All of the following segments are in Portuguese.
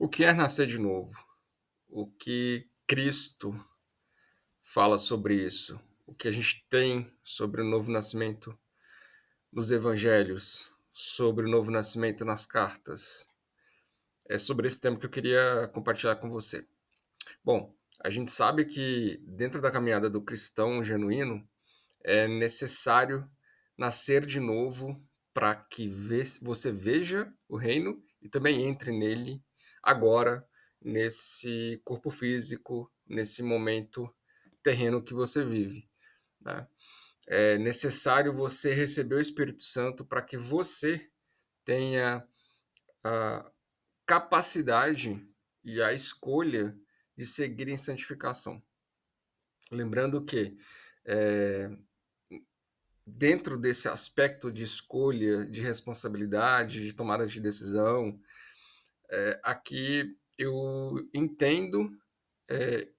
O que é nascer de novo? O que Cristo fala sobre isso? O que a gente tem sobre o novo nascimento nos evangelhos, sobre o novo nascimento nas cartas? É sobre esse tema que eu queria compartilhar com você. Bom, a gente sabe que dentro da caminhada do cristão genuíno é necessário nascer de novo para que você veja o reino e também entre nele agora, nesse corpo físico, nesse momento terreno que você vive, né? É necessário você receber o Espírito Santo para que você tenha a capacidade e a escolha de seguir em santificação. Lembrando que, eh, dentro desse aspecto de escolha, de responsabilidade, de tomada de decisão, aqui eu entendo,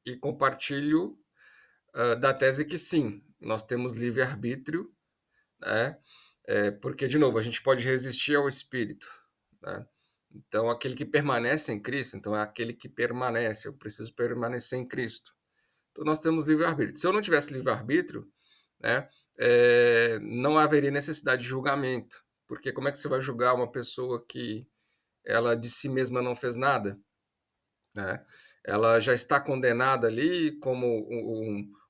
e compartilho, da tese que sim, nós temos livre-arbítrio, né, porque, de novo, a gente pode resistir ao Espírito, né. Então aquele que permanece em Cristo, então é aquele que permanece, eu preciso permanecer em Cristo. Então nós temos livre-arbítrio. Se eu não tivesse livre-arbítrio, né, não haveria necessidade de julgamento, porque como é que você vai julgar uma pessoa que ela de si mesma não fez nada, né? Ela já está condenada ali como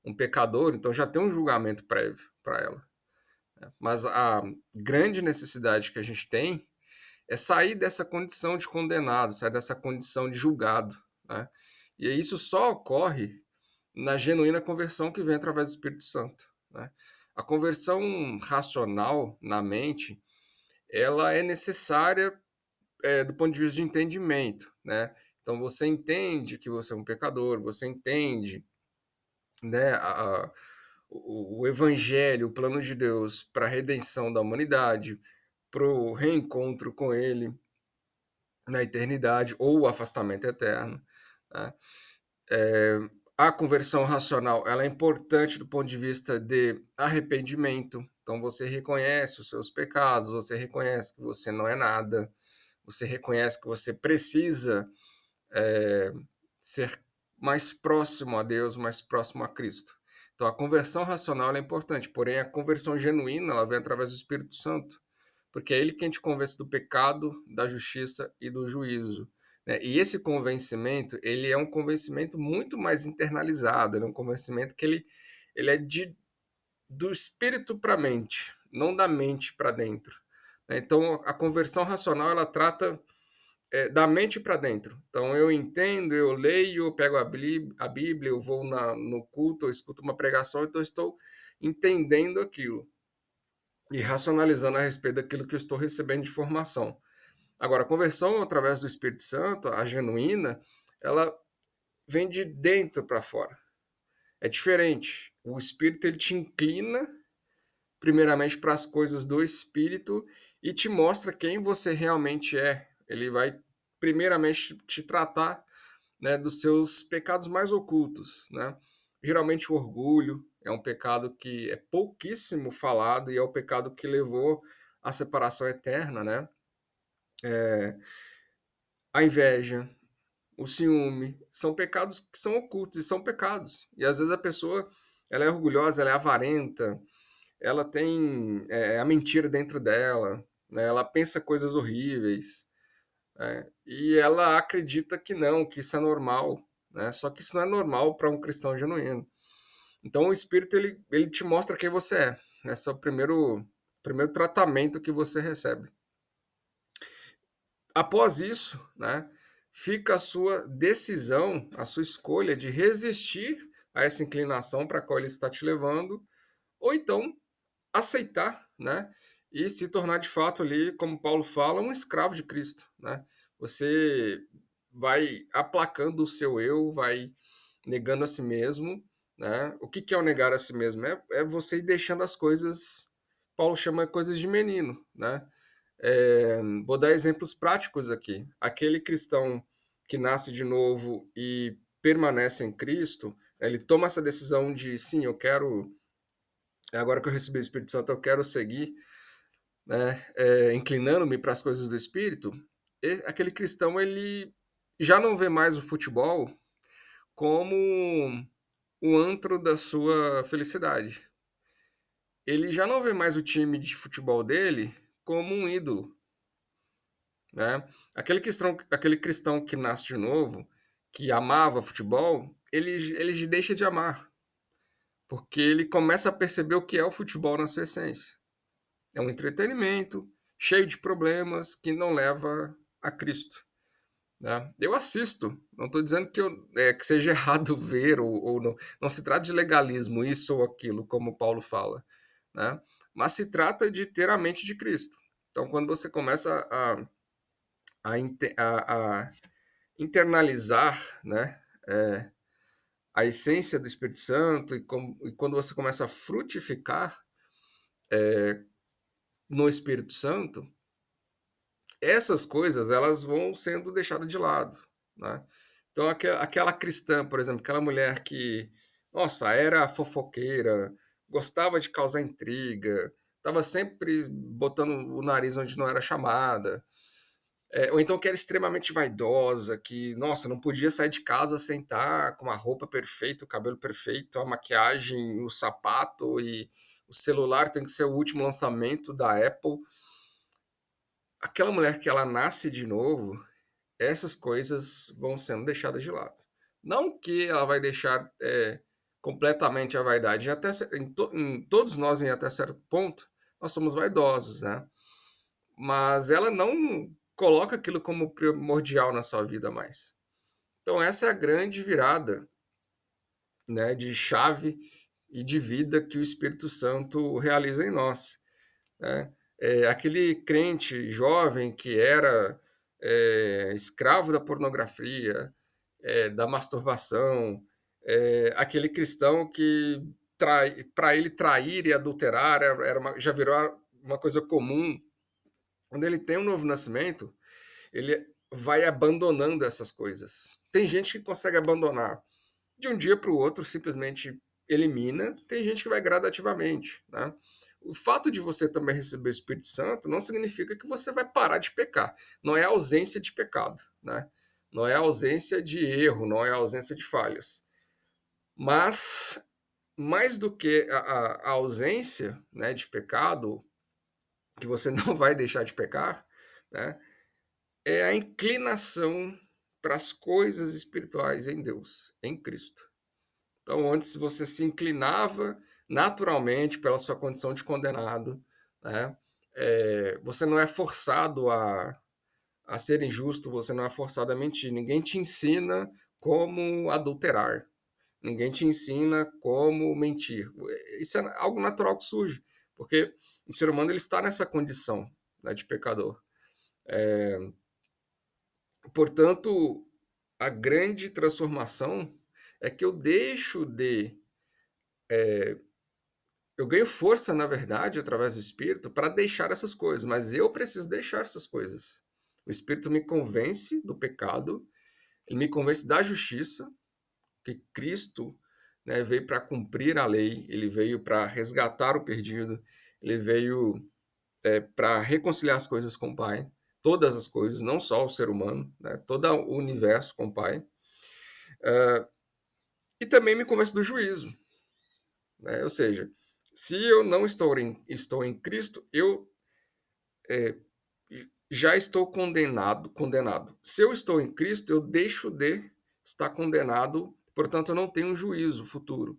um pecador, então já tem um julgamento prévio para ela, né? Mas a grande necessidade que a gente tem é sair dessa condição de condenado, sair dessa condição de julgado, né? E isso só ocorre na genuína conversão que vem através do Espírito Santo, né? A conversão racional na mente, ela é necessária, do ponto de vista de entendimento, né? Então você entende que você é um pecador, você entende, né, o evangelho, o plano de Deus para a redenção da humanidade, para o reencontro com Ele na eternidade ou o afastamento eterno, né? Eh, a conversão racional, ela é importante do ponto de vista de arrependimento. Então você reconhece os seus pecados, você reconhece que você não é nada, você reconhece que você precisa, eh, ser mais próximo a Deus, mais próximo a Cristo. Então a conversão racional ela é importante, porém a conversão genuína, ela vem através do Espírito Santo, porque é ele quem te convence do pecado, da justiça e do juízo, né? E esse convencimento, ele é um convencimento muito mais internalizado, ele é um convencimento que ele é do espírito para a mente, não da mente para dentro, né? Então a conversão racional, ela trata, da mente para dentro. Então eu entendo, eu leio, eu pego a Bíblia, eu vou no culto, eu escuto uma pregação, então eu estou entendendo aquilo e racionalizando a respeito daquilo que eu estou recebendo de informação. Agora, a conversão através do Espírito Santo, a genuína, ela vem de dentro para fora. É diferente. O Espírito ele te inclina primeiramente para as coisas do Espírito e te mostra quem você realmente é. Ele vai primeiramente te tratar, né, dos seus pecados mais ocultos, né? Geralmente o orgulho é um pecado que é pouquíssimo falado e é o pecado que levou à separação eterna, né? A inveja, o ciúme, são pecados que são ocultos e são pecados. E às vezes a pessoa, ela é orgulhosa, ela é avarenta, ela tem a mentira dentro dela, né? Ela pensa coisas horríveis, né? E ela acredita que não, que isso é normal, né? Só que isso não é normal para um cristão genuíno. Então o Espírito ele te mostra quem você é. Esse é o primeiro tratamento que você recebe. Após isso, né, fica a sua decisão, a sua escolha de resistir a essa inclinação para a qual ele está te levando, ou então aceitar, né, e se tornar de fato ali, como Paulo fala, um escravo de Cristo, né? Você vai aplacando o seu eu, vai negando a si mesmo, né? O que que é o negar a si mesmo? É você ir deixando as coisas, Paulo chama coisas de menino, né? Vou dar exemplos práticos aqui. Aquele cristão que nasce de novo e permanece em Cristo, ele toma essa decisão de sim, eu quero, agora que eu recebi o Espírito Santo, eu quero seguir, né, inclinando-me para as coisas do Espírito. Aquele cristão, ele já não vê mais o futebol como o antro da sua felicidade. Ele já não vê mais o time de futebol dele como um ídolo, né. Aquele cristão que nasce de novo, que amava futebol, ele deixa de amar, porque ele começa a perceber o que é o futebol na sua essência. É um entretenimento cheio de problemas que não leva a Cristo, né. Eu assisto, não estou dizendo que seja errado ver ou não, não se trata de legalismo, isso ou aquilo, como Paulo fala, né, mas se trata de ter a mente de Cristo. Então, quando você começa a internalizar, né, eh, a essência do Espírito Santo e quando você começa a frutificar no Espírito Santo, essas coisas elas vão sendo deixadas de lado, né. Então aquela cristã, por exemplo, aquela mulher que, nossa, era fofoqueira, gostava de causar intriga, estava sempre botando o nariz onde não era chamada, ou então que era extremamente vaidosa, que, nossa, não podia sair de casa sem estar com a roupa perfeita, o cabelo perfeito, a maquiagem, o sapato e o celular tem que ser o último lançamento da Apple. Aquela mulher que ela nasce de novo, essas coisas vão sendo deixadas de lado. Não que ela vai deixar, completamente a vaidade, até em todos nós, em até certo ponto, nós somos vaidosos, né, mas ela não coloca aquilo como primordial na sua vida mais. Então essa é a grande virada, né, de chave e de vida que o Espírito Santo realiza em nós, né. Aquele crente jovem que era, escravo da pornografia, da masturbação, aquele cristão que para ele trair e adulterar já virou uma coisa comum. Quando ele tem um novo nascimento, ele vai abandonando essas coisas. Tem gente que consegue abandonar de um dia para o outro, simplesmente elimina, tem gente que vai gradativamente, né. O fato de você também receber o Espírito Santo não significa que você vai parar de pecar, não é ausência de pecado, né, não é ausência de erro, não é ausência de falhas, mas mais do que a ausência, né, de pecado, que você não vai deixar de pecar, né, é a inclinação para as coisas espirituais em Deus, em Cristo. Então, antes você se inclinava naturalmente pela sua condição de condenado, né? Você não é forçado a ser injusto, você não é forçado a mentir. Ninguém te ensina como adulterar, ninguém te ensina como mentir. Isso é algo natural que surge, porque o ser humano ele está nessa condição, né, de pecador. Portanto, a grande transformação é que eu ganho força, na verdade, através do Espírito, para deixar essas coisas, mas eu preciso deixar essas coisas. O Espírito me convence do pecado, ele me convence da justiça, que Cristo, né, veio para cumprir a lei, ele veio para resgatar o perdido, ele veio para reconciliar as coisas com o Pai, todas as coisas, não só o ser humano, né, todo o universo com o Pai, e também me convence do juízo, né, ou seja, se eu não estou em Cristo, eu já estou condenado. Se eu estou em Cristo, eu deixo de estar condenado, portanto, eu não tenho um juízo futuro.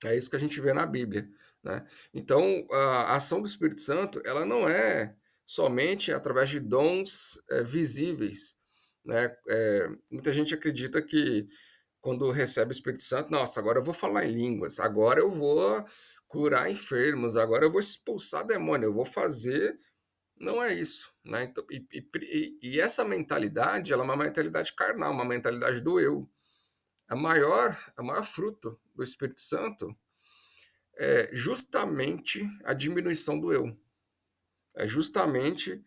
É isso que a gente vê na Bíblia, né. Então, a ação do Espírito Santo, ela não é somente através de dons, visíveis, né. Muita gente acredita que quando recebe o Espírito Santo: "Nossa, agora eu vou falar em línguas, agora eu vou curar enfermos, agora eu vou expulsar demônio, eu vou fazer". Não é isso, né, então e essa mentalidade, ela é uma mentalidade carnal, uma mentalidade do eu. A maior fruto do Espírito Santo é justamente a diminuição do eu, é justamente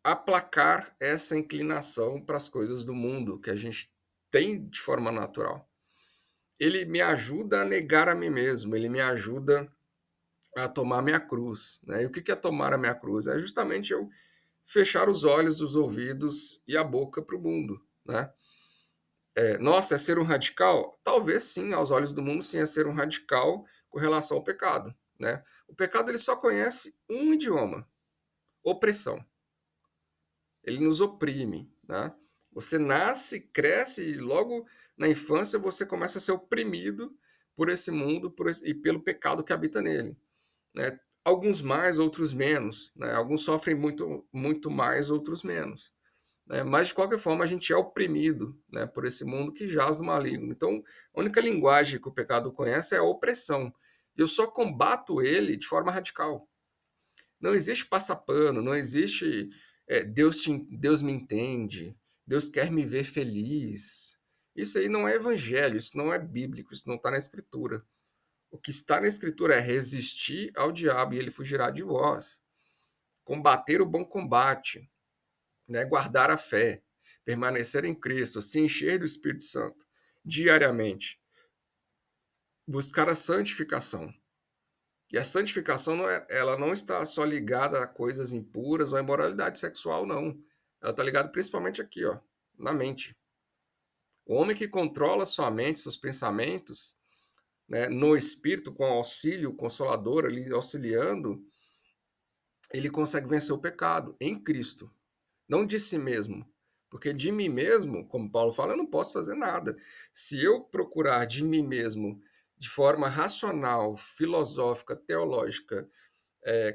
aplacar essa inclinação para as coisas do mundo que a gente tem de forma natural. Ele me ajuda a negar a mim mesmo, ele me ajuda a tomar a minha cruz, né. E o que é tomar a minha cruz? É justamente eu fechar os olhos, os ouvidos e a boca para o mundo, né? Nossa, é ser um radical? Talvez sim, aos olhos do mundo, sim, é ser um radical com relação ao pecado, né? O pecado ele só conhece um idioma: opressão. Ele nos oprime, né? Você nasce, cresce e logo na infância você começa a ser oprimido por esse mundo e pelo pecado que habita nele, né? Alguns mais, outros menos, né? Alguns sofrem muito, muito mais, outros menos, né? Mas de qualquer forma a gente é oprimido, né, por esse mundo que jaz do maligno. Então, a única linguagem que o pecado conhece é a opressão. E eu só combato ele de forma radical. Não existe passapano, não existe Deus me entende, Deus quer me ver feliz. Isso aí não é evangelho, isso não é bíblico, isso não está na Escritura. O que está na Escritura é resistir ao diabo e ele fugirá de vós. Combater o bom combate, né? Guardar a fé, permanecer em Cristo, se encher do Espírito Santo diariamente, buscar a santificação. E a santificação ela não está só ligada a coisas impuras ou a imoralidade sexual, não. Ela está ligada principalmente aqui, ó, na mente. O homem que controla sua mente, seus pensamentos, né, no espírito, com auxílio consolador ali auxiliando, ele consegue vencer o pecado em Cristo, não de si mesmo. Porque de mim mesmo, como Paulo fala, eu não posso fazer nada. Se eu procurar de mim mesmo, de forma racional, filosófica, teológica,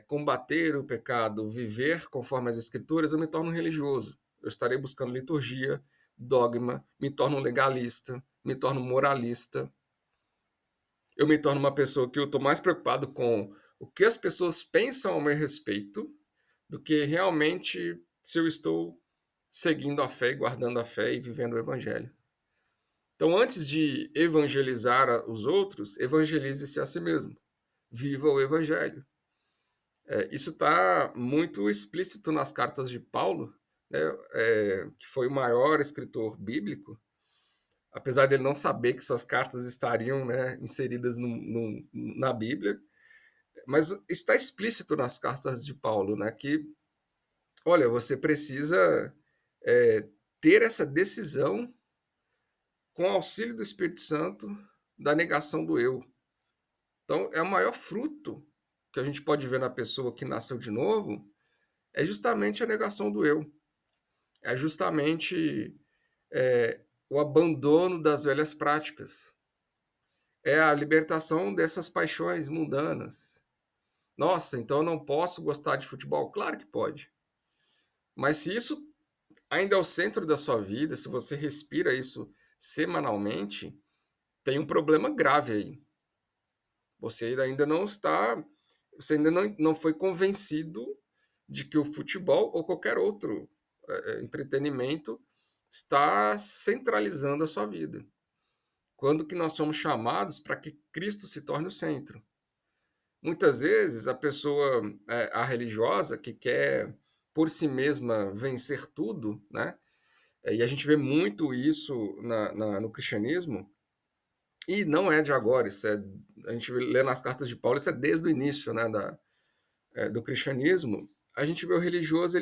combater o pecado, viver conforme as Escrituras, eu me torno religioso. Eu estarei buscando liturgia, dogma, me torno legalista, me torno moralista. Eu me torno uma pessoa que eu estou mais preocupado com o que as pessoas pensam ao meu respeito do que realmente se eu estou seguindo a fé, guardando a fé e vivendo o evangelho. Então, antes de evangelizar os outros, evangelize-se a si mesmo. Viva o evangelho. Isso está muito explícito nas cartas de Paulo, né, que foi o maior escritor bíblico, apesar de ele não saber que suas cartas estariam, né, inseridas na Bíblia, mas está explícito nas cartas de Paulo, né, que, olha, você precisa ter essa decisão com o auxílio do Espírito Santo da negação do eu. Então, é o maior fruto que a gente pode ver na pessoa que nasceu de novo, é justamente a negação do eu. É justamente o abandono das velhas práticas. É a libertação dessas paixões mundanas. Nossa, então eu não posso gostar de futebol? Claro que pode. Mas se isso ainda é o centro da sua vida, se você respira isso semanalmente, tem um problema grave aí. Você ainda não está, você ainda não foi convencido de que o futebol ou qualquer outro entretenimento está centralizando a sua vida. Quando que nós somos chamados para que Cristo se torne o centro. Muitas vezes a pessoa, a religiosa, que quer por si mesma vencer tudo, né? E a gente vê muito isso no cristianismo, e não é de agora, a gente lê nas cartas de Paulo, isso é desde o início, né, do cristianismo. A gente vê o religioso,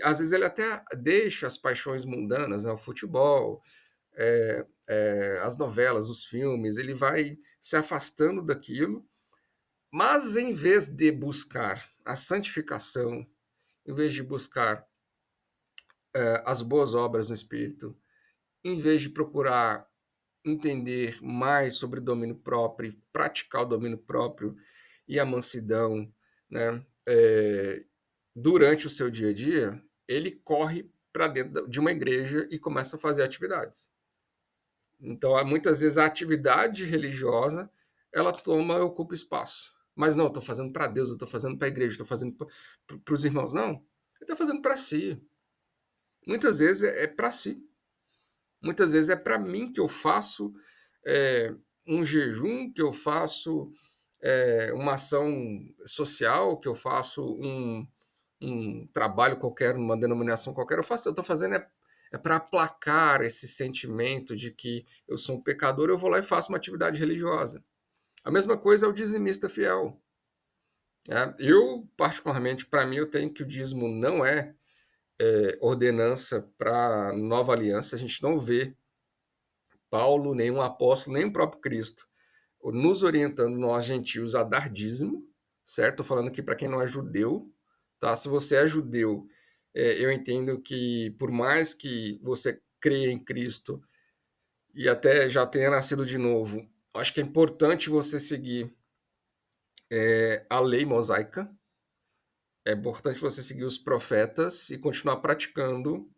às vezes ele até deixa as paixões mundanas, né, o futebol, as novelas, os filmes, ele vai se afastando daquilo, mas em vez de buscar a santificação, em vez de buscar as boas obras no Espírito, em vez de procurar entender mais sobre o domínio próprio, praticar o domínio próprio e a mansidão, né, durante o seu dia a dia, ele corre para dentro de uma igreja e começa a fazer atividades. Então, muitas vezes a atividade religiosa ela ocupa espaço. Mas não, eu estou fazendo para Deus, eu estou fazendo para a igreja, estou fazendo para os irmãos. Não, ele está fazendo para si. Muitas vezes é para si. Muitas vezes é para mim que eu faço um jejum, que eu faço uma ação social, que eu faço um trabalho qualquer, uma denominação qualquer. Eu estou fazendo para aplacar esse sentimento de que eu sou um pecador, eu vou lá e faço uma atividade religiosa. A mesma coisa é o dizimista fiel. Eu, particularmente, para mim, eu tenho que o dízimo não é ordenança para nova aliança. A gente não vê Paulo, nenhum apóstolo, nem o próprio Cristo nos orientando, nós gentios, a dar dízimo, certo? Tô falando aqui para quem não é judeu, tá? Se você é judeu, eu entendo que por mais que você creia em Cristo e até já tenha nascido de novo, acho que é importante você seguir a lei mosaica, é importante você seguir os profetas e continuar praticando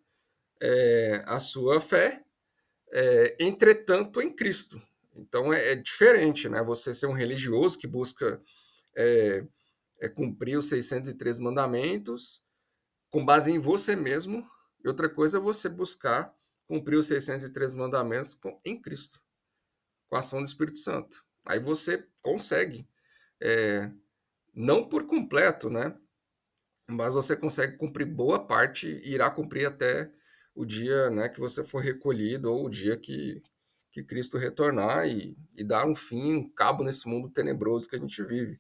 a sua fé, entretanto, em Cristo. Então é diferente, né? Você ser um religioso que busca é, cumprir os 603 mandamentos com base em você mesmo, e outra coisa é você buscar cumprir os 603 mandamentos em Cristo, com a ação do Espírito Santo. Aí você consegue, é, não por completo, né? Mas você consegue cumprir boa parte e irá cumprir até o dia, né, que você for recolhido ou o dia que Cristo retornar e dar um fim, um cabo nesse mundo tenebroso que a gente vive.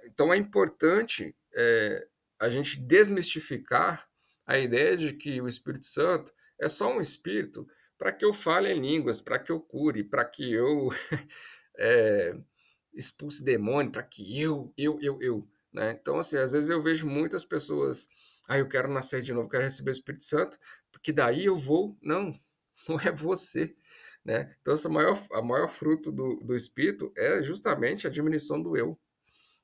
Então é importante a gente desmistificar a ideia de que o Espírito Santo é só um espírito para que eu fale em línguas, para que eu cure, para que eu é, expulse demônio, para que eu. Né? Então, assim, às vezes eu vejo muitas pessoas, eu quero nascer de novo, quero receber o Espírito Santo, porque daí eu vou. Não, não é você. Né? Então, a maior fruto do Espírito é justamente a diminuição do eu.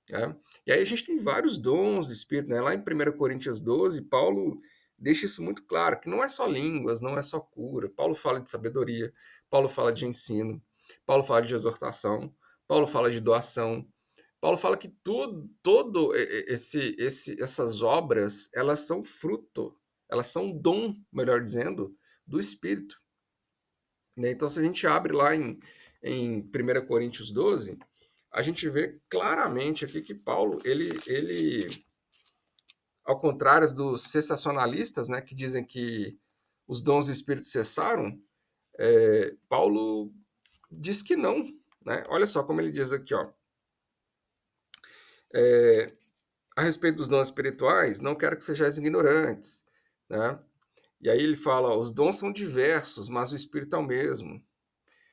Né? E aí a gente tem vários dons do Espírito, né? Lá em 1 Coríntios 12, Paulo deixa isso muito claro, que não é só línguas, não é só cura. Paulo fala de sabedoria, Paulo fala de ensino, Paulo fala de exortação, Paulo fala de doação. Paulo fala que todo essas obras, elas são fruto, elas são dom, melhor dizendo, do Espírito. Né? Então, se a gente abre lá em 1 Coríntios 12, a gente vê claramente aqui que Paulo, ele ao contrário dos sensacionalistas, né, que dizem que os dons do Espírito cessaram, Paulo diz que não. Né? Olha só como ele diz aqui, ó, a respeito dos dons espirituais, não quero que sejais ignorantes. Né? E aí ele fala, ó, os dons são diversos, mas o Espírito é o mesmo.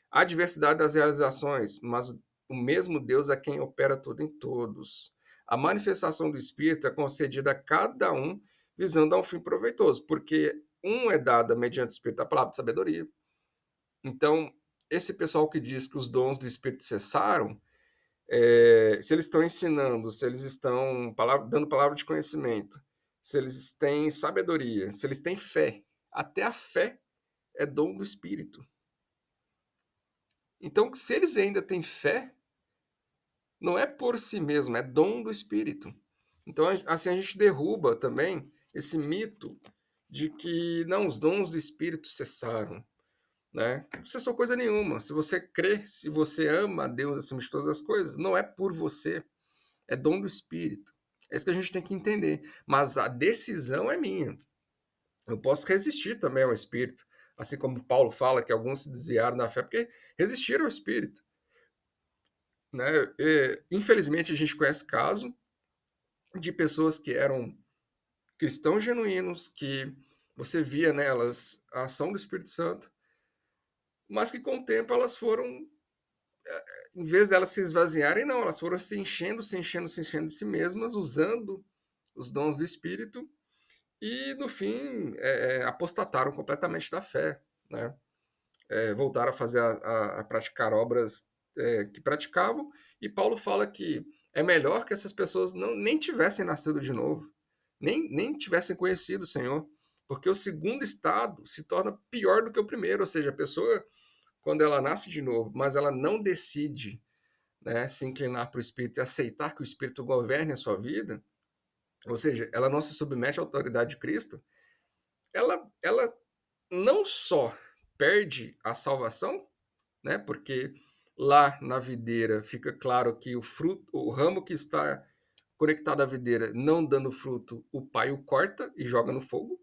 Há diversidade das realizações, mas o mesmo Deus é quem opera tudo em todos. A manifestação do Espírito é concedida a cada um visando a um fim proveitoso, porque um é dada mediante o Espírito a palavra de sabedoria. Então, esse pessoal que diz que os dons do Espírito cessaram, se eles estão ensinando, se eles estão dando palavra de conhecimento, se eles têm sabedoria, se eles têm fé, até a fé é dom do Espírito. Então, se eles ainda têm fé, não é por si mesmo, é dom do Espírito. Então, assim, a gente derruba também esse mito de que não, os dons do Espírito cessaram. Né? Não cessou coisa nenhuma. Se você crê, se você ama a Deus acima de todas as coisas, não é por você, é dom do Espírito. É isso que a gente tem que entender. Mas a decisão é minha. Eu posso resistir também ao Espírito. Assim como Paulo fala que alguns se desviaram da fé porque resistiram ao Espírito. Né? Infelizmente, a gente conhece caso de pessoas que eram cristãos genuínos, que você via nelas a ação do Espírito Santo, mas que com o tempo elas foram, em vez delas se esvaziarem, não, elas foram se enchendo de si mesmas, usando os dons do Espírito, e no fim apostataram completamente da fé, né? Voltaram a fazer a praticar obras que praticavam, e Paulo fala que é melhor que essas pessoas nem tivessem nascido de novo, nem tivessem conhecido o Senhor, porque o segundo estado se torna pior do que o primeiro, ou seja, a pessoa, quando ela nasce de novo, mas ela não decide, né, se inclinar para o Espírito e aceitar que o Espírito governe a sua vida, ou seja, ela não se submete à autoridade de Cristo, ela não só perde a salvação, né? Porque lá na videira fica claro que o fruto, o ramo que está conectado à videira não dando fruto, o pai o corta e joga no fogo.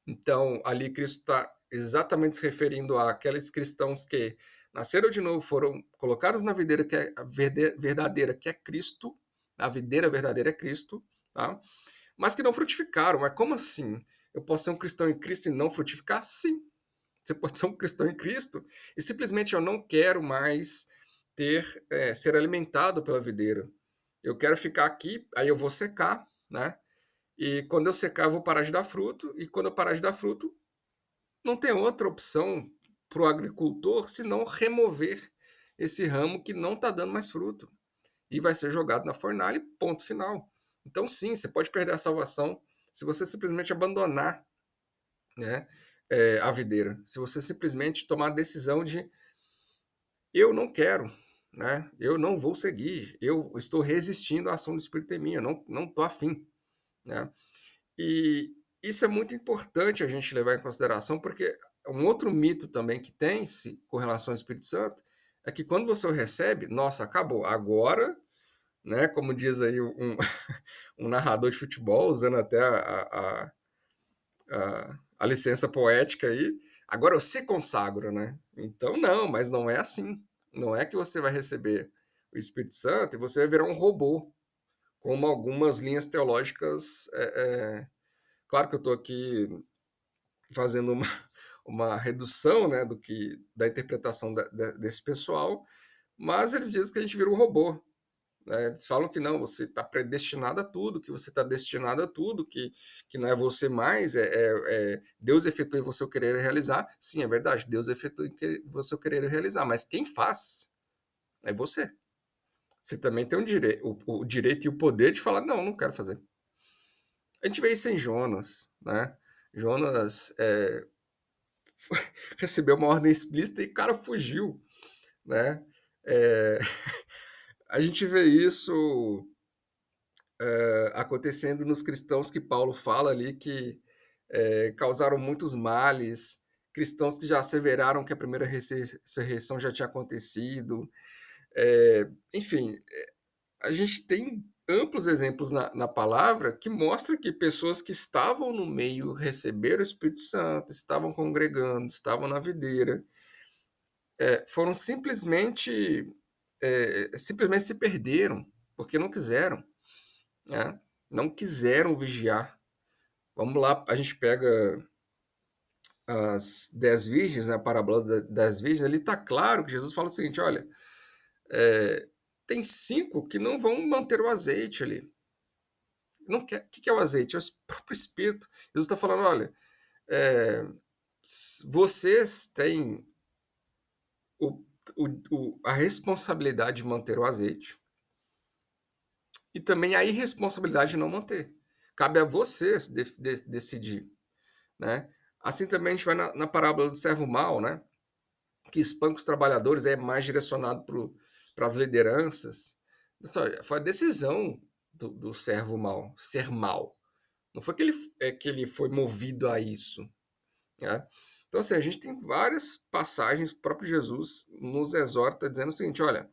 Então, ali Cristo está exatamente se referindo àqueles cristãos que nasceram de novo, foram colocados na videira que é a verdadeira, que é Cristo, A videira verdadeira é Cristo, tá? Mas que não frutificaram. Mas como assim? Eu posso ser um cristão em Cristo e não frutificar? Sim. Você pode ser um cristão em Cristo e simplesmente eu não quero mais ser alimentado pela videira. Eu quero ficar aqui, aí eu vou secar, né? E quando eu secar, eu vou parar de dar fruto. E quando eu parar de dar fruto, não tem outra opção para o agricultor senão remover esse ramo que não está dando mais fruto. E vai ser jogado na fornalha, ponto final. Então, sim, você pode perder a salvação se você simplesmente abandonar, né, a videira. Se você simplesmente tomar a decisão de eu não quero, né, eu não vou seguir, eu estou resistindo à ação do Espírito em mim, eu não estou afim. Né? E isso é muito importante a gente levar em consideração, porque um outro mito também que tem-se com relação ao Espírito Santo é que quando você o recebe, nossa, acabou. Agora, né, como diz aí um narrador de futebol, usando até a licença poética aí, agora eu se consagro, né? Então, não, mas não é assim. Não é que você vai receber o Espírito Santo e você vai virar um robô, como algumas linhas teológicas. Claro que eu estou aqui fazendo uma redução, né, da interpretação desse pessoal, mas eles dizem que a gente vira um robô. Né? Eles falam que não, você está predestinado a tudo, que você está destinado a tudo, que não é você mais, Deus efetua em você o querer realizar. Sim, é verdade, Deus efetua em você o querer realizar, mas quem faz é você. Você também tem o direito e o poder de falar, não, não quero fazer. A gente vê isso em Jonas, né? Jonas recebeu uma ordem explícita e o cara fugiu, né? É, a gente vê isso acontecendo nos cristãos que Paulo fala ali que causaram muitos males, cristãos que já asseveraram que a primeira ressurreição já tinha acontecido. Enfim, a gente tem amplos exemplos na palavra que mostra que pessoas que estavam no meio receberam o Espírito Santo, estavam congregando, estavam na videira, foram simplesmente se perderam, porque não quiseram, né? Não quiseram vigiar. Vamos lá, a gente pega as 10 virgens, né, a parábola das virgens, ali está claro que Jesus fala o seguinte, olha, tem 5 que não vão manter o azeite ali. Não quer, o que é o azeite? É o próprio Espírito. Jesus está falando, olha, é, vocês têm o, a responsabilidade de manter o azeite, e também a irresponsabilidade de não manter. Cabe a vocês decidir, né? Assim também a gente vai na parábola do servo mau, né? Que espanca os trabalhadores, é mais direcionado para as lideranças. Foi a decisão do servo mau, ser mau. Não foi que ele foi movido a isso. Né? Então, assim, a gente tem várias passagens que o próprio Jesus nos exorta dizendo o seguinte, olha,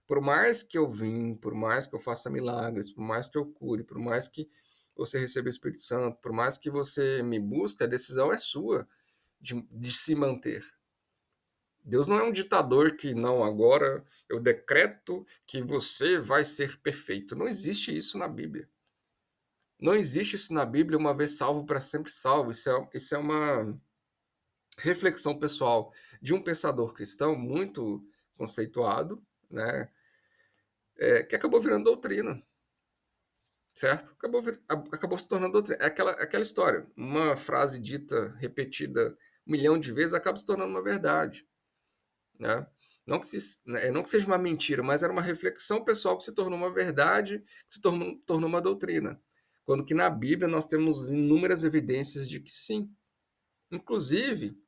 por mais que eu vim, por mais que eu faça milagres, por mais que eu cure, por mais que você receba o Espírito Santo, por mais que você me busque, a decisão é sua de se manter. Deus não é um ditador que não, agora eu decreto que você vai ser perfeito. Não existe isso na Bíblia. Não existe isso na Bíblia, uma vez salvo para sempre salvo. Isso é uma reflexão pessoal de um pensador cristão muito conceituado, né, que acabou virando doutrina. Certo? Acabou se tornando doutrina. É aquela história. Uma frase dita, repetida 1 milhão de vezes, acaba se tornando uma verdade. Né? Não que seja uma mentira, mas era uma reflexão pessoal que se tornou uma verdade, que se tornou uma doutrina. Quando que na Bíblia nós temos inúmeras evidências de que sim. Inclusive,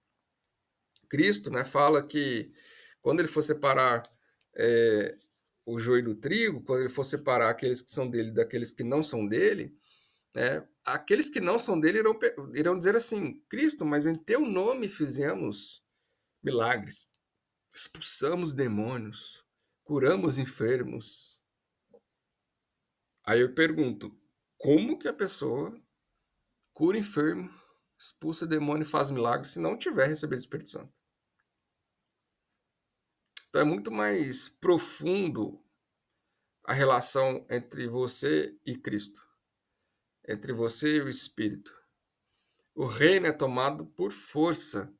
Cristo, né, fala que quando ele for separar é, o joio do trigo, quando ele for separar aqueles que são dele daqueles que não são dele, né? Aqueles que não são dele irão dizer assim: Cristo, mas em teu nome fizemos milagres, expulsamos demônios, curamos enfermos. Aí eu pergunto: como que a pessoa cura enfermo, expulsa demônio e faz milagres se não tiver recebido o Espírito Santo? Então é muito mais profundo a relação entre você e Cristo, entre você e o Espírito. O reino é tomado por força.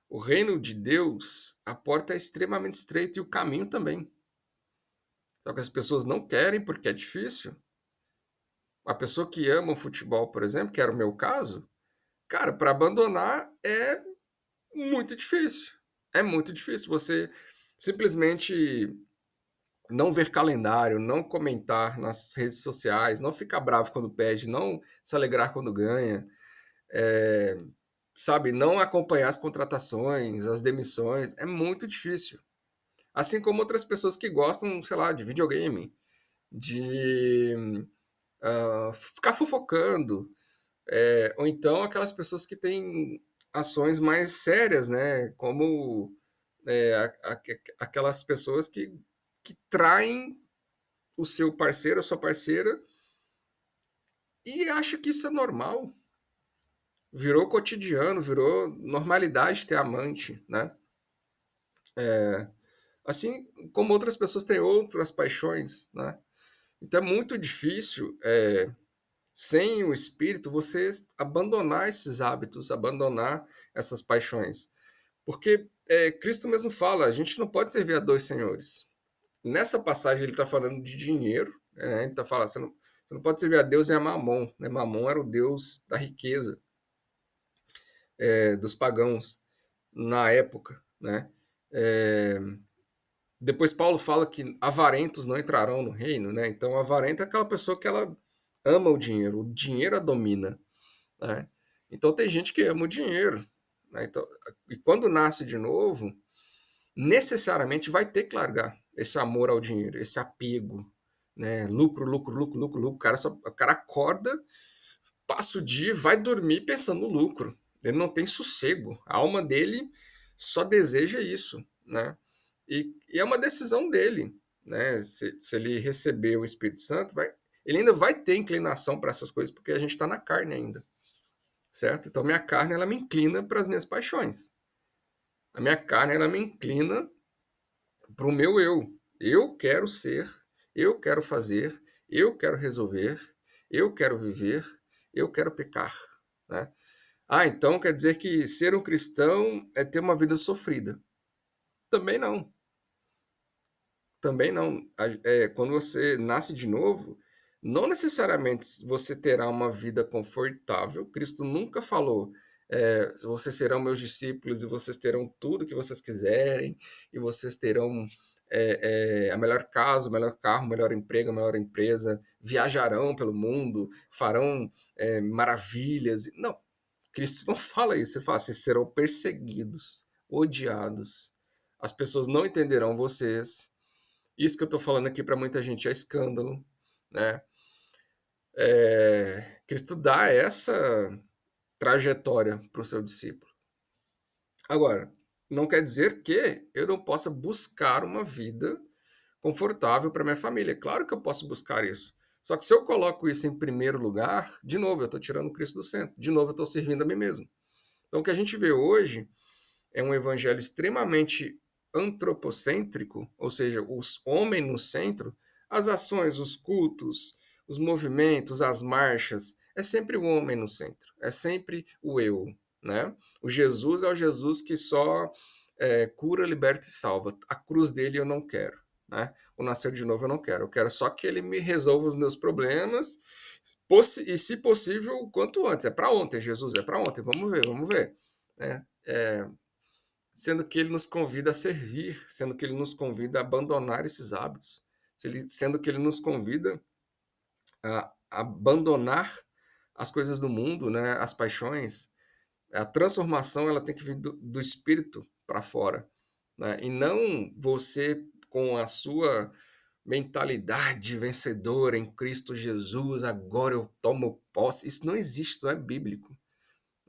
O reino de Deus, a porta é extremamente estreita e o caminho também. Só que as pessoas não querem porque é difícil. A pessoa que ama o futebol, por exemplo, que era o meu caso, cara, para abandonar é muito difícil. É muito difícil você simplesmente não ver calendário, não comentar nas redes sociais, não ficar bravo quando perde, não se alegrar quando ganha, eh, sabe, não acompanhar as contratações, as demissões, é muito difícil. Assim como outras pessoas que gostam, sei lá, de videogame, de ficar fofocando, ou então aquelas pessoas que têm ações mais sérias, né? Como aquelas pessoas que traem o seu parceiro, a sua parceira, e acha que isso é normal. Virou cotidiano, virou normalidade ter amante, né? Assim como outras pessoas têm outras paixões, né? Então é muito difícil, sem o espírito, você abandonar esses hábitos, abandonar essas paixões. Porque Cristo mesmo fala, a gente não pode servir a dois senhores. Nessa passagem ele está falando de dinheiro, né? Ele está falando, você não pode servir a Deus e a Mamon. Né? Mamon era o deus da riqueza, dos pagãos na época. Né? É, depois Paulo fala que avarentos não entrarão no reino. Né? Então, avarento é aquela pessoa que ela ama o dinheiro a domina. Né? Então, tem gente que ama o dinheiro. Né? Então, e quando nasce de novo, necessariamente vai ter que largar esse amor ao dinheiro, esse apego, né? Lucro, lucro, lucro, lucro, lucro. O cara acorda, passa o dia, vai dormir pensando no lucro. Ele não tem sossego. A alma dele só deseja isso, né? E é uma decisão dele, né? Se ele receber o Espírito Santo, ele ainda vai ter inclinação para essas coisas, porque a gente está na carne ainda, certo? Então minha carne ela me inclina para as minhas paixões. A minha carne ela me inclina para o meu eu. Eu quero ser, eu quero fazer, eu quero resolver, eu quero viver, eu quero pecar. Né? Ah, então quer dizer que ser um cristão é ter uma vida sofrida? Também não. Também não. Quando você nasce de novo, não necessariamente você terá uma vida confortável. Cristo nunca falou, vocês serão meus discípulos e vocês terão tudo que vocês quiserem, e vocês terão a melhor casa, o melhor carro, o melhor emprego, a melhor empresa, viajarão pelo mundo, farão maravilhas. Não, Cristo não fala isso. Ele fala, vocês serão perseguidos, odiados. As pessoas não entenderão vocês. Isso que eu estou falando aqui para muita gente é escândalo, né? Cristo dá essa trajetória para o seu discípulo. Agora, não quer dizer que eu não possa buscar uma vida confortável para minha família. Claro que eu posso buscar isso. Só que se eu coloco isso em primeiro lugar, de novo, eu estou tirando o Cristo do centro. De novo, eu estou servindo a mim mesmo. Então, o que a gente vê hoje é um evangelho extremamente antropocêntrico, ou seja, os homens no centro, as ações, os cultos, os movimentos, as marchas, é sempre o homem no centro, é sempre o eu, né? O Jesus é o Jesus que só cura, liberta e salva. A cruz dele eu não quero, né? O nascer de novo eu quero só que ele me resolva os meus problemas e, se possível, o quanto antes. É para ontem, Jesus, é para ontem, vamos ver, vamos ver. Né? Sendo que ele nos convida a servir, sendo que ele nos convida a abandonar esses hábitos, sendo que ele nos convida a abandonar as coisas do mundo, né, as paixões. A transformação ela tem que vir do espírito para fora, né, e não você com a sua mentalidade vencedora em Cristo Jesus, agora eu tomo posse. Isso não existe, isso não é bíblico.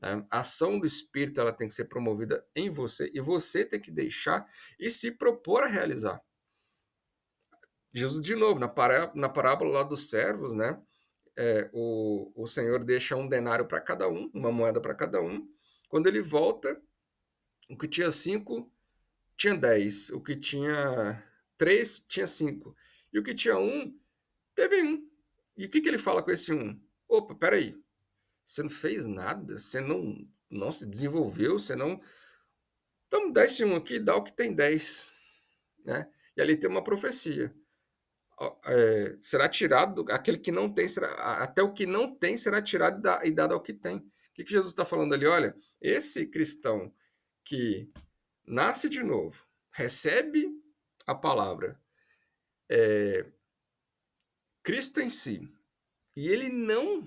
Né? A ação do Espírito ela tem que ser promovida em você e você tem que deixar e se propor a realizar. Jesus, de novo, na parábola lá dos servos, né? O Senhor deixa um denário para cada um, uma moeda para cada um. Quando ele volta, o que tinha 5 tinha 10, o que tinha 3 tinha 5. E o que tinha um, teve um. E o que ele fala com esse um? Opa, peraí, você não fez nada, você não se desenvolveu, você não. Então dá esse um aqui, dá o que tem 10, né? E ali tem uma profecia. Será tirado, aquele que não tem, até o que não tem será tirado e dado ao que tem. O que Jesus está falando ali? Olha, esse cristão que nasce de novo, recebe a palavra, Cristo em si, e ele não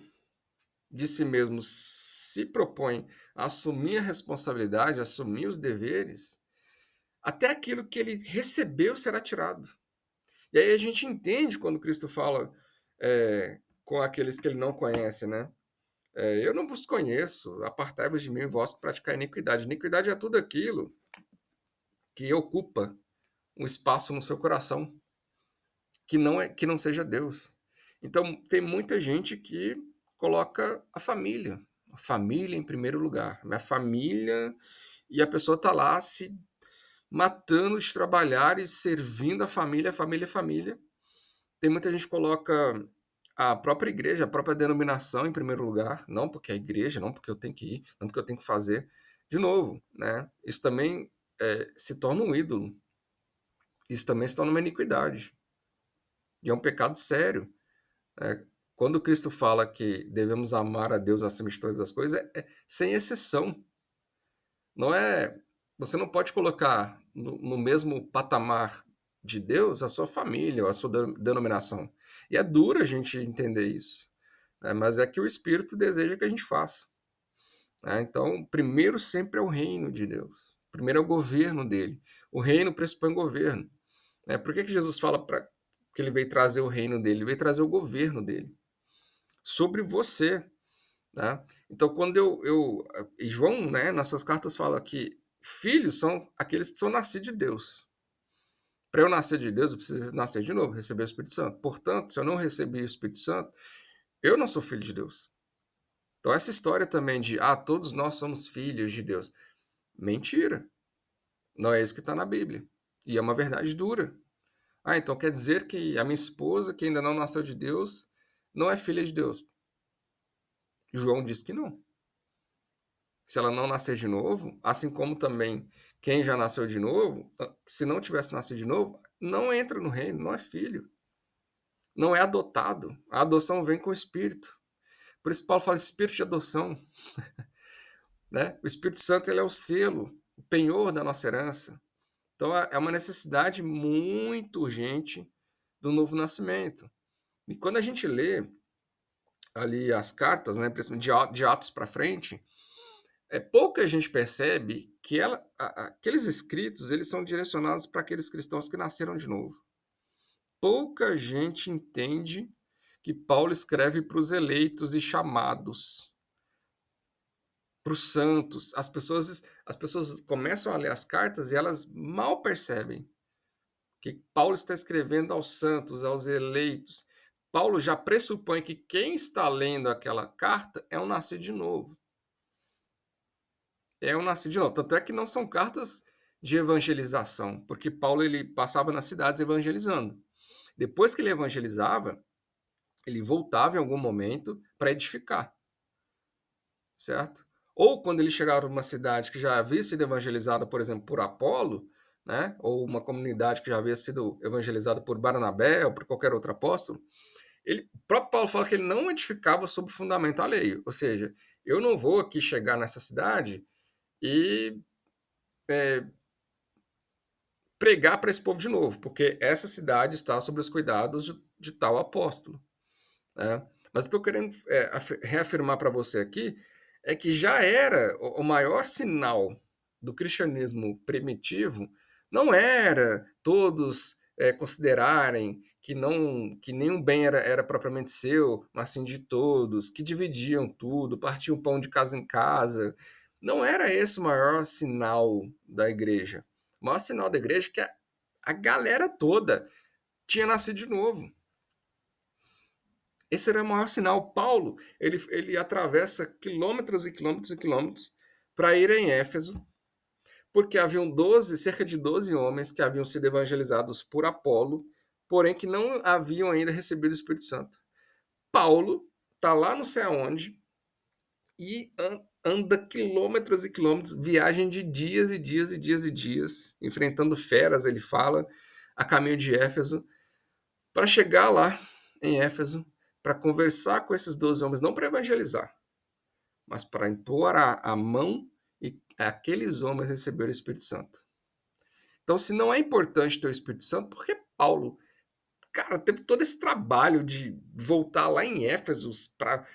de si mesmo se propõe a assumir a responsabilidade, assumir os deveres, até aquilo que ele recebeu será tirado. E aí a gente entende quando Cristo fala com aqueles que ele não conhece, né? Eu não vos conheço, apartai-vos de mim, vós que praticai iniquidade. Iniquidade é tudo aquilo que ocupa um espaço no seu coração, que não seja Deus. Então, tem muita gente que coloca a família em primeiro lugar. Minha família, e a pessoa está lá se matando de trabalhar e servindo a família, família, família. Tem muita gente que coloca a própria igreja, a própria denominação em primeiro lugar, não porque é a igreja, não porque eu tenho que ir, não porque eu tenho que fazer. De novo, né? Isso também se torna um ídolo. Isso também se torna uma iniquidade. E é um pecado sério. Né? Quando Cristo fala que devemos amar a Deus acima de todas as coisas, é sem exceção. Não é. Você não pode colocar no mesmo patamar de Deus a sua família ou a sua denominação. E é duro a gente entender isso, né? Mas é que o Espírito deseja que a gente faça. Né? Então, primeiro sempre é o reino de Deus. Primeiro é o governo dele. O reino pressupõe governo. Né? Por que Jesus fala que ele veio trazer o reino dele? Ele veio trazer o governo dele sobre você. Né? Então, quando e João, né, nas suas cartas, fala que filhos são aqueles que são nascidos de Deus. Para eu nascer de Deus, eu preciso nascer de novo, receber o Espírito Santo. Portanto, se eu não receber o Espírito Santo, eu não sou filho de Deus. Então, essa história também de, todos nós somos filhos de Deus. Mentira. Não é isso que está na Bíblia. E é uma verdade dura. Então quer dizer que a minha esposa, que ainda não nasceu de Deus, não é filha de Deus. João diz que não. Se ela não nascer de novo, assim como também quem já nasceu de novo, se não tivesse nascido de novo, não entra no reino, não é filho. Não é adotado. A adoção vem com o Espírito. Por isso Paulo fala Espírito de adoção. Né? O Espírito Santo ele é o selo, o penhor da nossa herança. Então é uma necessidade muito urgente do novo nascimento. E quando a gente lê ali as cartas, né, principalmente de Atos para frente, pouca gente percebe que aqueles escritos eles são direcionados para aqueles cristãos que nasceram de novo. Pouca gente entende que Paulo escreve para os eleitos e chamados, para os santos. As pessoas começam a ler as cartas e elas mal percebem que Paulo está escrevendo aos santos, aos eleitos. Paulo já pressupõe que quem está lendo aquela carta é um nascido de novo. É um nascido de novo. Tanto é que não são cartas de evangelização, porque Paulo ele passava nas cidades evangelizando. Depois que ele evangelizava, ele voltava em algum momento para edificar, certo? Ou quando ele chegava numa cidade que já havia sido evangelizada, por exemplo, por Apolo, né? Ou uma comunidade que já havia sido evangelizada por Barnabé ou por qualquer outro apóstolo, o próprio Paulo fala que ele não edificava sobre fundamento alheio. Ou seja, eu não vou aqui chegar nessa cidade e pregar para esse povo de novo, porque essa cidade está sob os cuidados de tal apóstolo. Né? Mas eu estou querendo reafirmar para você aqui que já era o maior sinal do cristianismo primitivo, não era todos considerarem que nenhum bem era propriamente seu, mas sim de todos, que dividiam tudo, partiam pão de casa em casa. Não era esse o maior sinal da igreja. O maior sinal da igreja é que a galera toda tinha nascido de novo. Esse era o maior sinal. Paulo, ele atravessa quilômetros e quilômetros e quilômetros para ir em Éfeso, porque haviam cerca de 12 homens que haviam sido evangelizados por Apolo, porém que não haviam ainda recebido o Espírito Santo. Paulo está lá não sei aonde e anda quilômetros e quilômetros, viagem de dias e dias e dias e dias, enfrentando feras, ele fala, a caminho de Éfeso, para chegar lá em Éfeso, para conversar com esses 12 homens, não para evangelizar, mas para impor a mão e aqueles homens receberam o Espírito Santo. Então, se não é importante ter o Espírito Santo, por que Paulo, cara, teve todo esse trabalho de voltar lá em Éfeso para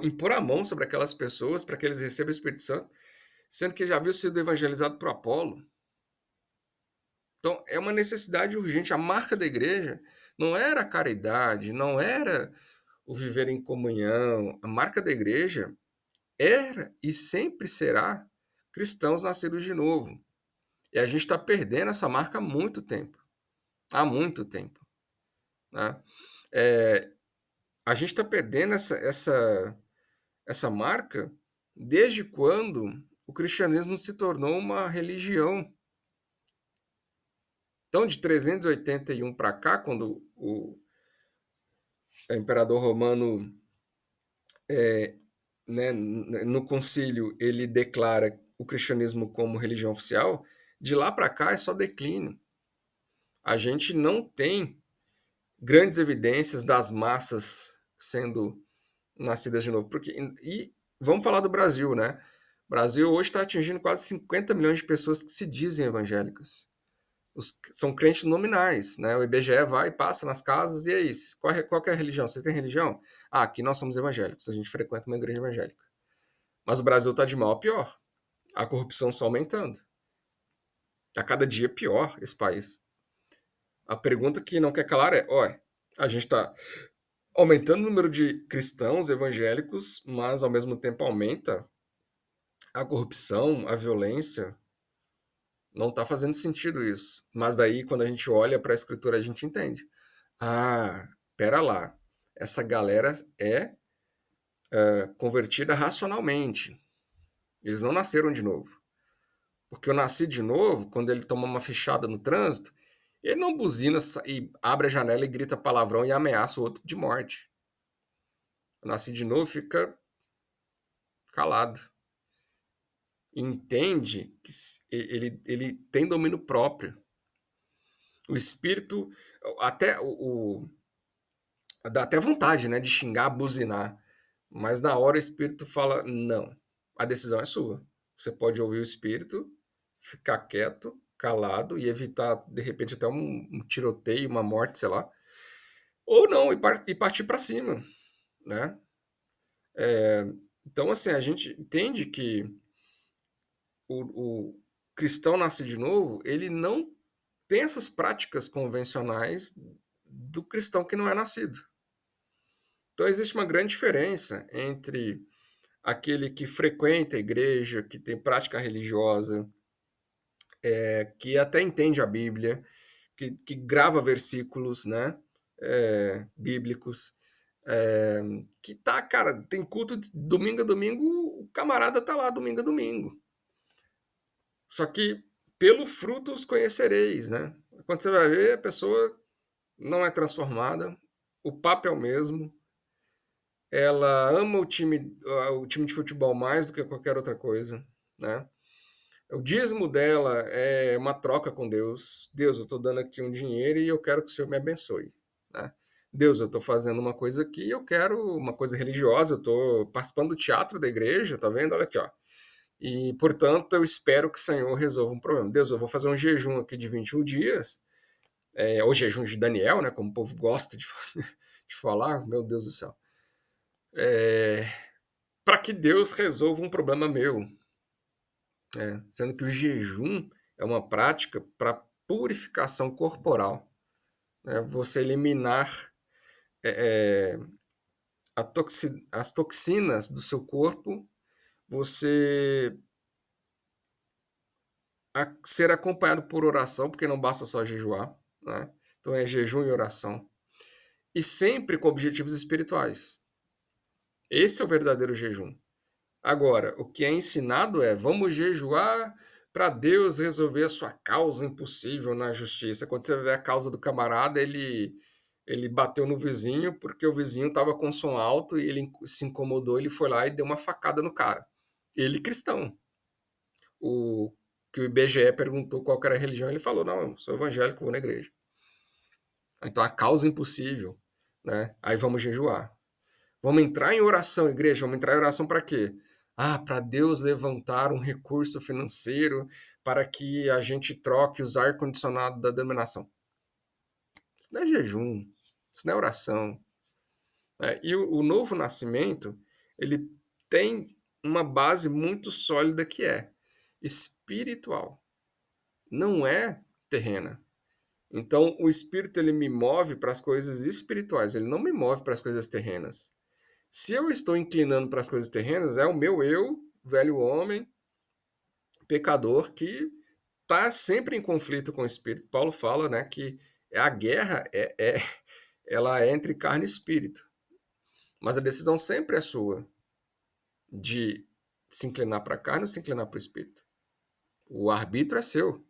impor a mão sobre aquelas pessoas para que eles recebam o Espírito Santo, sendo que já havia sido evangelizado por Apolo? Então, é uma necessidade urgente. A marca da igreja não era a caridade, não era o viver em comunhão. A marca da igreja era e sempre será cristãos nascidos de novo. E a gente está perdendo essa marca há muito tempo. Há muito tempo. Né? A gente está perdendo essa marca desde quando o cristianismo se tornou uma religião. Então, de 381 para cá, quando o imperador romano, né, no concílio, ele declara o cristianismo como religião oficial, de lá para cá é só declínio. A gente não tem grandes evidências das massas sendo nascidas de novo. E vamos falar do Brasil, né? O Brasil hoje está atingindo quase 50 milhões de pessoas que se dizem evangélicas. São crentes nominais, né? O IBGE vai e passa nas casas, e é isso. Qual que é a religião? Você tem religião? Ah, aqui nós somos evangélicos, a gente frequenta uma igreja evangélica. Mas o Brasil está de mal a pior. A corrupção só aumentando. A cada dia pior esse país. A pergunta que não quer calar é, olha, a gente está aumentando o número de cristãos evangélicos, mas ao mesmo tempo aumenta a corrupção, a violência. Não está fazendo sentido isso. Mas daí, quando a gente olha para a escritura, a gente entende. Ah, pera lá. Essa galera é convertida racionalmente. Eles não nasceram de novo. Porque eu nasci de novo, quando ele toma uma fechada no trânsito, ele não buzina e abre a janela e grita palavrão e ameaça o outro de morte. Eu nasci de novo, fica calado. Entende que ele tem domínio próprio. O espírito, até dá até vontade, né, de xingar, buzinar, mas na hora o espírito fala não, a decisão é sua. Você pode ouvir o espírito, ficar quieto, calado e evitar de repente até um tiroteio, uma morte, sei lá, ou não e partir para cima, né? Então assim a gente entende que o cristão nasce de novo, ele não tem essas práticas convencionais do cristão que não é nascido. Então existe uma grande diferença entre aquele que frequenta a igreja, que tem prática religiosa, que até entende a Bíblia, que grava versículos, né, bíblicos, que tá, cara, tem culto de domingo a domingo, o camarada tá lá domingo a domingo. Só que pelo fruto os conhecereis, né? Quando você vai ver, a pessoa não é transformada, o papo é o mesmo, ela ama o time de futebol mais do que qualquer outra coisa, né? O dízimo dela é uma troca com Deus. Deus, eu estou dando aqui um dinheiro e eu quero que o Senhor me abençoe, né? Deus, eu estou fazendo uma coisa aqui e eu quero uma coisa religiosa, eu estou participando do teatro da igreja, tá vendo? Olha aqui, ó. E, portanto, eu espero que o Senhor resolva um problema. Deus, eu vou fazer um jejum aqui de 21 dias, ou jejum de Daniel, né? Como o povo gosta de, de falar, meu Deus do céu. Para que Deus resolva um problema meu. Sendo que o jejum é uma prática para purificação corporal. Né? Você eliminar as toxinas do seu corpo, você ser acompanhado por oração, porque não basta só jejuar. Né? Então é jejum e oração. E sempre com objetivos espirituais. Esse é o verdadeiro jejum. Agora, o que é ensinado é, vamos jejuar Para Deus resolver a sua causa impossível na justiça. Quando você vê a causa do camarada, ele bateu no vizinho, porque o vizinho estava com som alto e ele se incomodou, ele foi lá e deu uma facada no cara. Ele cristão. O que o IBGE perguntou qual que era a religião, ele falou: "Não, eu sou evangélico, vou na igreja". Então a causa impossível, né? Aí vamos jejuar. Vamos entrar em oração, igreja. Vamos entrar em oração para quê? Ah, para Deus levantar um recurso financeiro para que a gente troque os ar-condicionado da denominação. Isso não é jejum, isso não é oração. Né? E o novo nascimento, ele tem uma base muito sólida que é espiritual, não é terrena. Então, o espírito ele me move para as coisas espirituais, ele não me move para as coisas terrenas. Se eu estou inclinando para as coisas terrenas, é o meu eu, velho homem, pecador, que está sempre em conflito com o espírito. Paulo fala, né, que a guerra ela é entre carne e espírito, mas a decisão sempre é sua de se inclinar para a carne ou se inclinar para o espírito. O arbítrio é seu,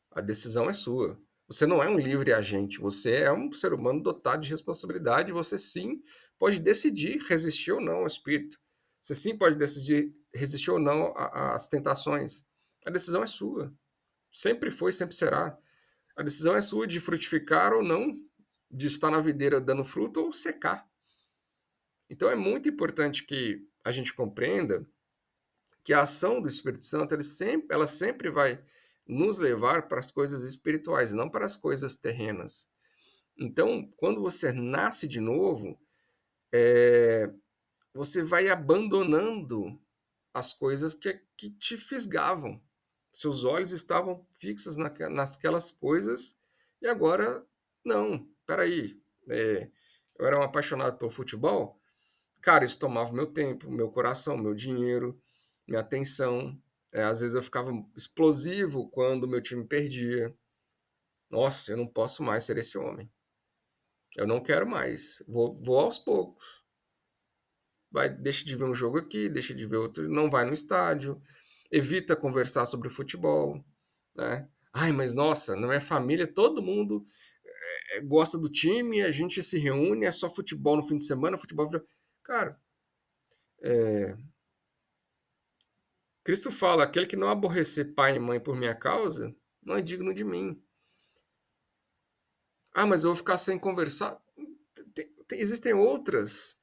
a decisão é sua. Você não é um livre agente, você é um ser humano dotado de responsabilidade, você sim pode decidir resistir ou não ao espírito. Você sim pode decidir resistir ou não às tentações. A decisão é sua. Sempre foi, sempre será. A decisão é sua de frutificar ou não, de estar na videira dando fruto ou secar. Então é muito importante que a gente compreenda que a ação do Espírito Santo ela sempre vai nos levar para as coisas espirituais, não para as coisas terrenas. Então, quando você nasce de novo, você vai abandonando as coisas que te fisgavam. Seus olhos estavam fixos nasquelas coisas e agora, não, peraí. Eu era um apaixonado pelo futebol, cara, isso tomava meu tempo, meu coração, meu dinheiro, minha atenção. Às vezes eu ficava explosivo quando meu time perdia. Nossa, eu não posso mais ser esse homem. Eu não quero mais. Vou aos poucos. Deixa de ver um jogo aqui, deixa de ver outro, não vai no estádio, evita conversar sobre futebol, né? Ai, mas nossa, na minha família todo mundo gosta do time, a gente se reúne, é só futebol no fim de semana, futebol. Cara, Cristo fala: aquele que não aborrecer pai e mãe por minha causa, não é digno de mim. Ah, mas eu vou ficar sem conversar. Existem outros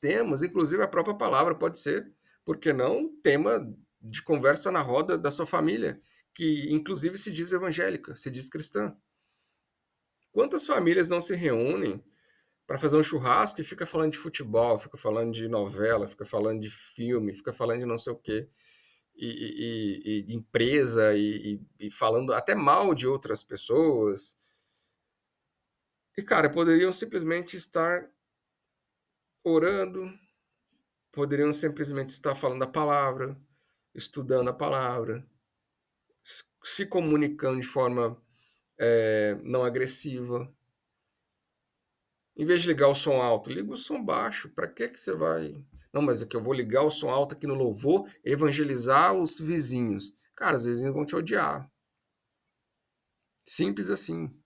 temas, inclusive a própria palavra pode ser, por que não, tema de conversa na roda da sua família, que inclusive se diz evangélica, se diz cristã. Quantas famílias não se reúnem para fazer um churrasco e fica falando de futebol, fica falando de novela, fica falando de filme, fica falando de não sei o quê, e empresa, e falando até mal de outras pessoas. E, cara, poderiam simplesmente estar orando, poderiam simplesmente estar falando a palavra, estudando a palavra, se comunicando de forma não agressiva. Em vez de ligar o som alto, liga o som baixo. Para que você vai? Não, mas é que eu vou ligar o som alto aqui no louvor, evangelizar os vizinhos. Cara, os vizinhos vão te odiar. Simples assim.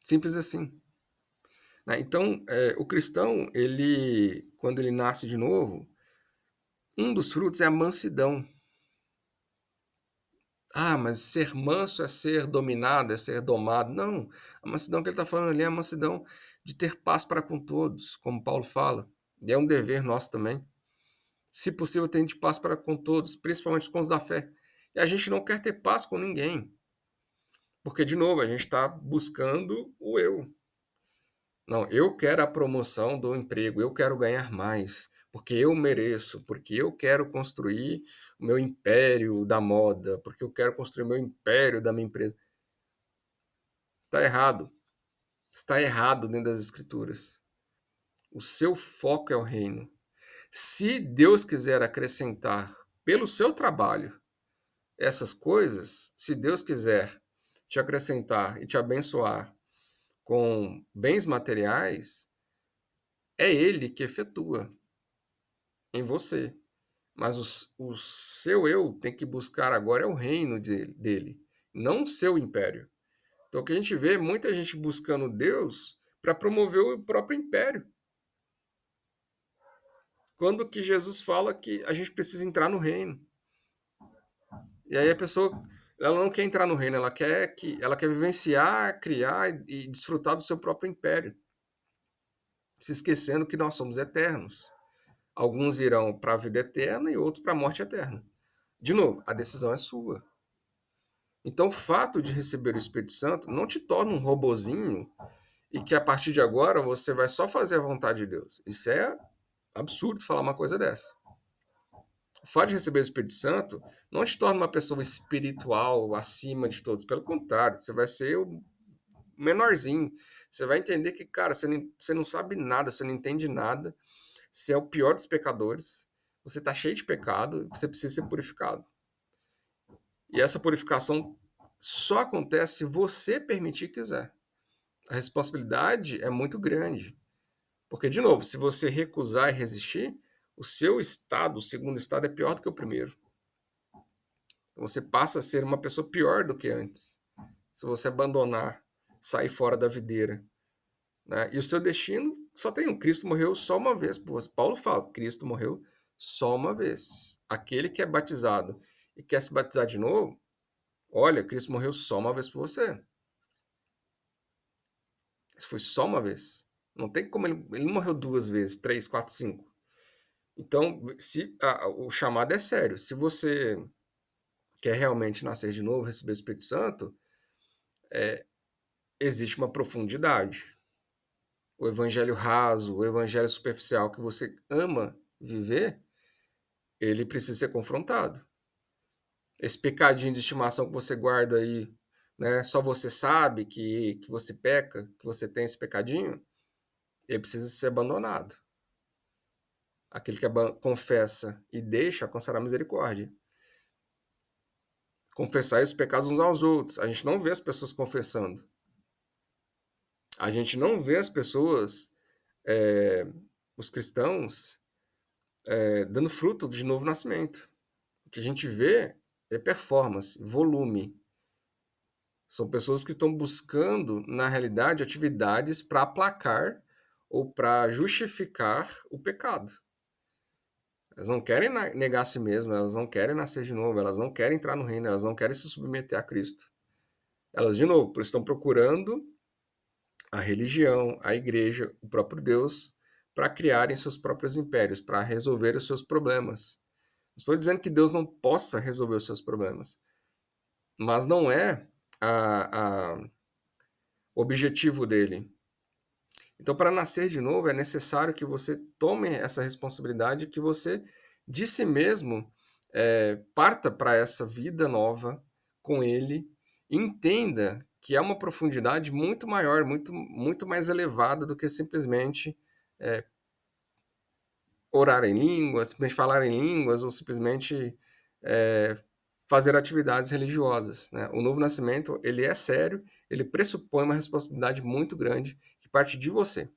Simples assim. Né? Então, o cristão, quando ele nasce de novo, um dos frutos é a mansidão. Ah, mas ser manso é ser dominado, é ser domado. Não, a mansidão que ele está falando ali é a mansidão de ter paz para com todos, como Paulo fala. E é um dever nosso também. Se possível, tem de paz para com todos, principalmente com os da fé. E a gente não quer ter paz com ninguém, porque, de novo, a gente está buscando o eu. Não, eu quero a promoção do emprego, eu quero ganhar mais, porque eu mereço, porque eu quero construir o meu império da moda, porque eu quero construir o meu império da minha empresa. Está errado. Está errado dentro das escrituras. O seu foco é o reino. Se Deus quiser acrescentar pelo seu trabalho essas coisas, se Deus quiser te acrescentar e te abençoar com bens materiais, é Ele que efetua em você. mas o seu eu tem que buscar agora é o reino dele, não o seu império. Então, o que a gente vê é muita gente buscando Deus para promover o próprio império. Quando que Jesus fala que a gente precisa entrar no reino. E aí a pessoa, ela não quer entrar no reino, ela quer vivenciar, criar e desfrutar do seu próprio império, se esquecendo que nós somos eternos. Alguns irão para a vida eterna e outros para a morte eterna. De novo, a decisão é sua. Então, o fato de receber o Espírito Santo não te torna um robozinho e que a partir de agora você vai só fazer a vontade de Deus. Isso é absurdo falar uma coisa dessa. O fato de receber o Espírito Santo não te torna uma pessoa espiritual acima de todos. Pelo contrário, você vai ser o menorzinho. Você vai entender que, cara, você não sabe nada, você não entende nada. Você é o pior dos pecadores. Você está cheio de pecado. Você precisa ser purificado. E essa purificação só acontece se você permitir que quiser. A responsabilidade é muito grande. Porque, de novo, se você recusar e resistir, o seu estado, o segundo estado, é pior do que o primeiro. Você passa a ser uma pessoa pior do que antes. Se você abandonar, sair fora da videira. Né? E o seu destino só tem um. Cristo morreu só uma vez por você. Paulo fala, Cristo morreu só uma vez. Aquele que é batizado e quer se batizar de novo, olha, Cristo morreu só uma vez por você. Isso foi só uma vez. Não tem como ele não morreu duas vezes, três, quatro, cinco. Então, o chamado é sério. Se você quer realmente nascer de novo, receber o Espírito Santo, existe uma profundidade. O evangelho raso, o evangelho superficial que você ama viver, ele precisa ser confrontado. Esse pecadinho de estimação que você guarda aí, né, só você sabe que você peca, que você tem esse pecadinho, ele precisa ser abandonado. Aquele que confessa e deixa alcançará misericórdia. Confessar os pecados uns aos outros. A gente não vê as pessoas confessando. A gente não vê as pessoas, os cristãos, dando fruto de novo nascimento. O que a gente vê é performance, volume. São pessoas que estão buscando, na realidade, atividades para aplacar ou para justificar o pecado. Elas não querem negar a si mesmas, elas não querem nascer de novo, elas não querem entrar no reino, elas não querem se submeter a Cristo. Elas, de novo, estão procurando a religião, a igreja, o próprio Deus, para criarem seus próprios impérios, para resolver os seus problemas. Não estou dizendo que Deus não possa resolver os seus problemas, mas não é o objetivo dele. Então, para nascer de novo, é necessário que você tome essa responsabilidade, que você, de si mesmo, parta para essa vida nova com ele, entenda que é uma profundidade muito maior, muito mais elevada do que simplesmente orar em línguas, simplesmente falar em línguas ou simplesmente fazer atividades religiosas. Né? O novo nascimento, ele é sério, ele pressupõe uma responsabilidade muito grande que parte de você.